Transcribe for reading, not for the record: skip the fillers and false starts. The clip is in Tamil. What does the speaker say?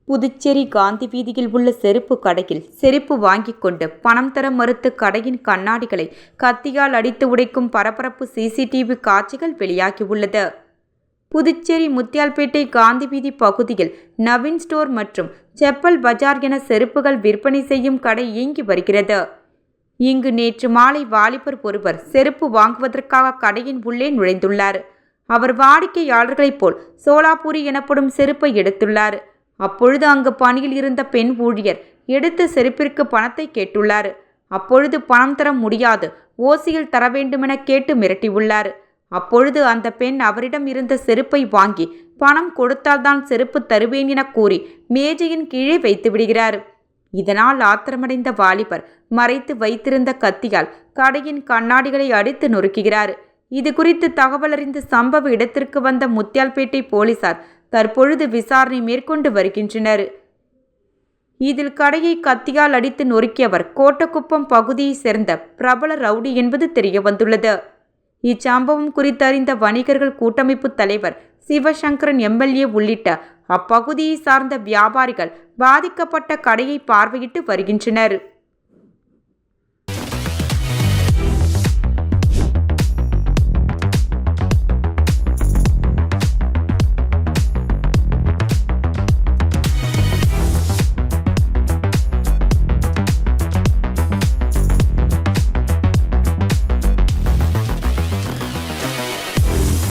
புதுச்சேரி காந்தி வீதியில் உள்ள செருப்பு கடையில் செருப்பு வாங்கிக் கொண்டு பணம் தர மறுத்து கடையின் கண்ணாடிகளை கத்தியால் அடித்து உடைக்கும் பரபரப்பு சிசிடிவி காட்சிகள் வெளியாகியுள்ளது. புதுச்சேரி முத்தியால்பேட்டை காந்தி வீதி பகுதியில் நவீன் ஸ்டோர் மற்றும் செப்பல் பஜார் என செருப்புகள் விற்பனை செய்யும் கடை இயங்கி வருகிறது. இங்கு நேற்று மாலை வாலிபர் ஒருவர் செருப்பு வாங்குவதற்காக கடையின் உள்ளே நுழைந்துள்ளார். அவர் வாடிக்கையாளர்களைப் போல் சோலாபூரி எனப்படும் செருப்பை எடுத்துள்ளார். அப்பொழுது அங்கு பணியில் இருந்த பெண் ஊழியர் எடுத்த செருப்பிற்கு பணத்தை கேட்டுள்ளார். அப்பொழுது பணம் தர முடியாது, ஓசியில் தர வேண்டுமென கேட்டு மிரட்டியுள்ளார். அப்பொழுது அந்த பெண் அவரிடம் இருந்த செருப்பை வாங்கி பணம் கொடுத்தால்தான் செருப்பு தருவேன் என கூறி மேஜையின் கீழே வைத்து விடுகிறார். இதனால் ஆத்திரமடைந்த வாலிபர் மறைத்து வைத்திருந்த கத்தியால் கடையின் கண்ணாடிகளை அடித்து நொறுக்குகிறார். இது குறித்து தகவல் அறிந்து சம்பவ இடத்திற்கு வந்த முத்தியால்பேட்டை போலீசார் தற்பொழுது விசாரணை மேற்கொண்டு வருகின்றனர். இதில் கடையை கத்தியால் அடித்து நொறுக்கியவர் கோட்டக்குப்பம் பகுதியைச் சேர்ந்த பிரபல ரவுடி என்பது தெரியவந்துள்ளது. இச்சம்பவம் குறித்தறிந்த வணிகர்கள் கூட்டமைப்பு தலைவர் சிவசங்கரன் எம்எல்ஏ உள்ளிட்ட அப்பகுதியை சார்ந்த வியாபாரிகள் பாதிக்கப்பட்ட கடையை பார்வையிட்டு வருகின்றனர்.